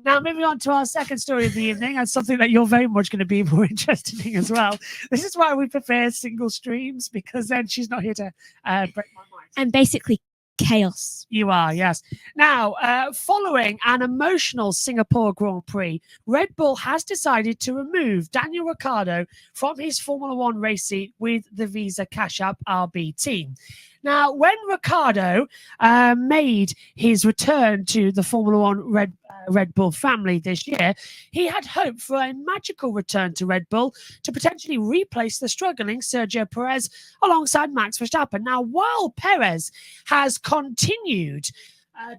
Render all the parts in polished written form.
Now, moving on to our second story of the evening, and something that you're very much going to be more interested in as well. This is why we prefer single streams, because then she's not here to break my mind. And basically chaos. You are, yes. Now, following an emotional Singapore Grand Prix, Red Bull has decided to remove Daniel Ricciardo from his Formula One race seat with the Visa Cash App RB team. Now, when Ricciardo made his return to the Formula One Red Bull family this year, he had hoped for a magical return to Red Bull to potentially replace the struggling Sergio Perez alongside Max Verstappen. Now, while Perez has continued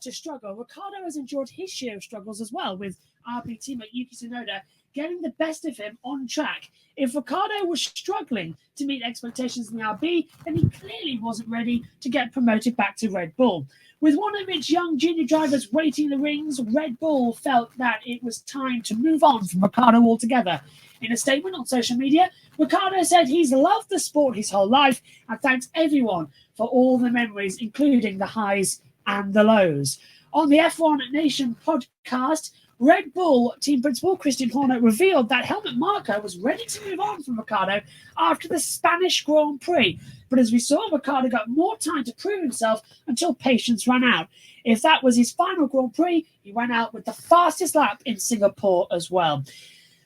to struggle, Ricciardo has endured his share of struggles as well, with RB teammate Yuki Tsunoda getting the best of him on track. If Ricciardo was struggling to meet expectations in the RB, then he clearly wasn't ready to get promoted back to Red Bull. With one of its young junior drivers waiting in the rings, Red Bull felt that it was time to move on from Ricciardo altogether. In a statement on social media, Ricciardo said he's loved the sport his whole life and thanks everyone for all the memories, including the highs and the lows. On the F1 Nation podcast, Red Bull team principal Christian Horner revealed that Helmut Marko was ready to move on from Ricciardo after the Spanish Grand Prix. But as we saw, Ricciardo got more time to prove himself until patience ran out. If that was his final Grand Prix, he went out with the fastest lap in Singapore as well.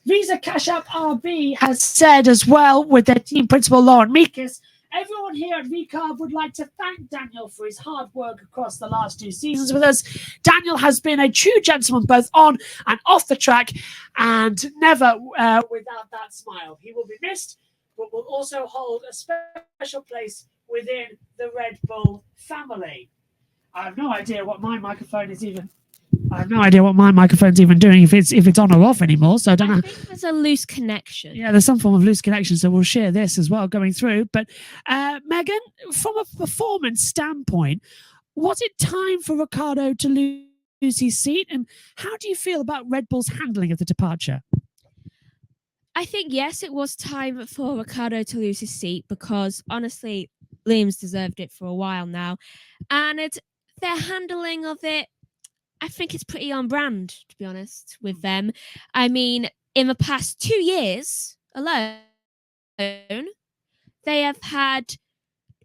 Visa Cash App RB has said as well, with their team principal Lauren Meekis, everyone here at VCARB would like to thank Daniel for his hard work across the last 2 seasons with us. Daniel has been a true gentleman both on and off the track, and never without that smile. He will be missed, but will also hold a special place within the Red Bull family. I have no idea what my microphone is even. I have no idea what my microphone's even doing, if it's on or off anymore. So I don't know. I think there's a loose connection. Yeah, there's some form of loose connection. So we'll share this as well going through. But Megan, from a performance standpoint, was it time for Ricciardo to lose his seat? And how do you feel about Red Bull's handling of the departure? I think, yes, it was time for Ricciardo to lose his seat because, honestly, Liam's deserved it for a while now. And their handling of it, I think it's pretty on brand, to be honest, with them. I mean, in the past 2 years alone, they have had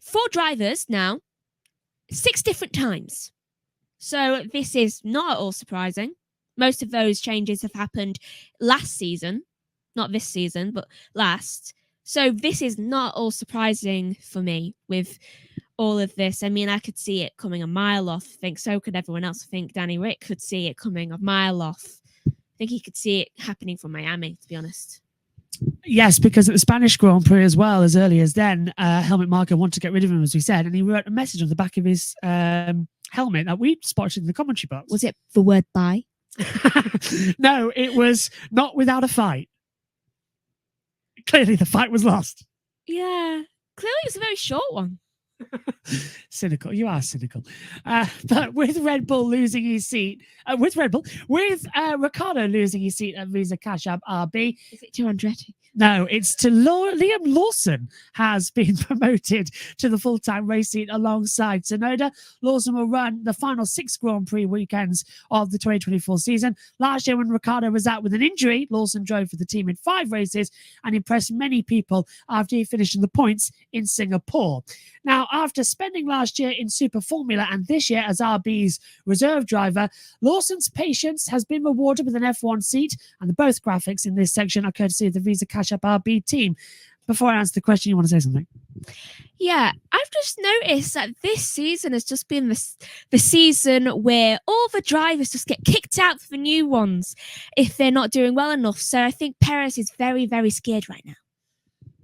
4 drivers now, 6 different times. So this is not at all surprising. Most of those changes have happened last season, not this season, but last. So this is not at all surprising for me with all of this. I mean, I could see it coming a mile off. I think so could everyone else. I think Danny Rick could see it coming a mile off. I think he could see it happening from Miami, to be honest. Yes, because at the Spanish Grand Prix as well, as early as then, Helmut Marko wanted to get rid of him, as we said, and he wrote a message on the back of his helmet that we spotted in the commentary box. Was it the word bye? No, it was not without a fight. Clearly the fight was lost. Yeah, clearly it was a very short one. Cynical. You are cynical. But with Red Bull losing his seat, with Ricciardo losing his seat at Visa Cash App RB. Is it to Andretti? No, it's to Liam Lawson has been promoted to the full-time race seat alongside Tsunoda. Lawson will run the final 6 Grand Prix weekends of the 2024 season. Last year when Ricciardo was out with an injury, Lawson drove for the team in 5 races and impressed many people after he finished in the points in Singapore. Now, after spending last year in Super Formula and this year as RB's reserve driver, Lawson's patience has been rewarded with an F1 seat, and both graphics in this section are courtesy of the Visa Cash App RB team. Before I answer the question, you want to say something? Yeah, I've just noticed that this season has just been the season where all the drivers just get kicked out for the new ones if they're not doing well enough. So I think Perez is very, very scared right now.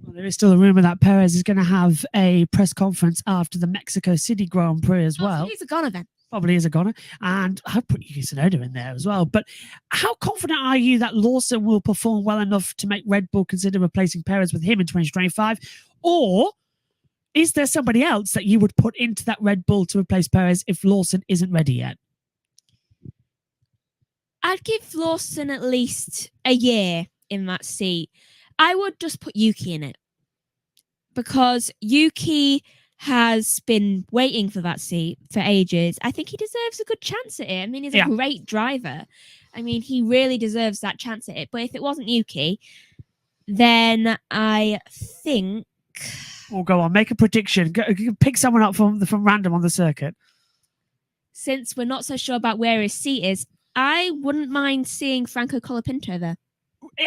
Well, there is still a rumour that Perez is going to have a press conference after the Mexico City Grand Prix as well. He's a goner then. Probably is a goner. And I'll put Yuki Tsunoda in there as well. But how confident are you that Lawson will perform well enough to make Red Bull consider replacing Perez with him in 2025? Or is there somebody else that you would put into that Red Bull to replace Perez if Lawson isn't ready yet? I'd give Lawson at least a year in that seat. I would just put Yuki in it because Yuki has been waiting for that seat for ages. I think he deserves a good chance at it. I mean, he's a great driver. I mean, he really deserves that chance at it. But if it wasn't Yuki, then I think... Or go on, make a prediction. Pick someone up from random on the circuit. Since we're not so sure about where his seat is, I wouldn't mind seeing Franco Colapinto there.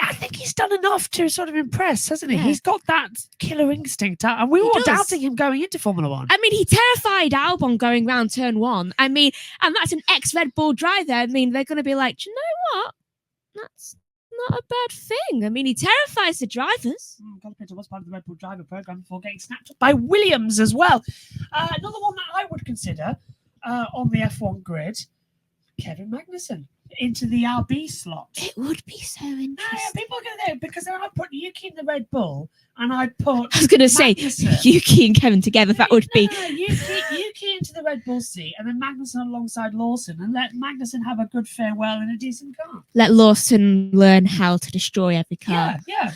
I think he's done enough to sort of impress, hasn't he? Yeah. He's got that killer instinct. And we were all doubting him going into Formula One. I mean, he terrified Albon going round turn 1. I mean, and that's an ex-Red Bull driver. I mean, they're going to be like, do you know what? That's not a bad thing. I mean, he terrifies the drivers. Colapinto was part of the Red Bull driver program before getting snapped up by Williams as well. Another one that I would consider on the F1 grid, Kevin Magnussen into the RB slot. It would be so interesting. People are going to know because I put Yuki in the Red Bull and I put. I was going to say Yuki and Kevin together. That would be Yuki into the Red Bull seat and then Magnussen alongside Lawson and let Magnussen have a good farewell in a decent car. Let Lawson learn how to destroy every car. Yeah.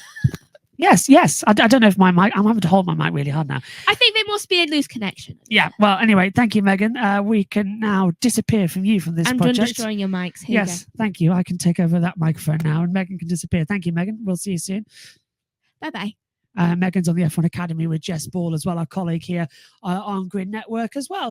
Yes. I don't know if my mic. I'm having to hold my mic really hard now. I think there must be a loose connection. Yeah. Well, anyway, thank you, Megan. We can now disappear from you from this project. I'm done destroying your mics. Here yes, thank you. I can take over that microphone now, and Megan can disappear. Thank you, Megan. We'll see you soon. Bye-bye. Megan's on the F1 Academy with Jess Ball as well, our colleague here on Grid Network as well.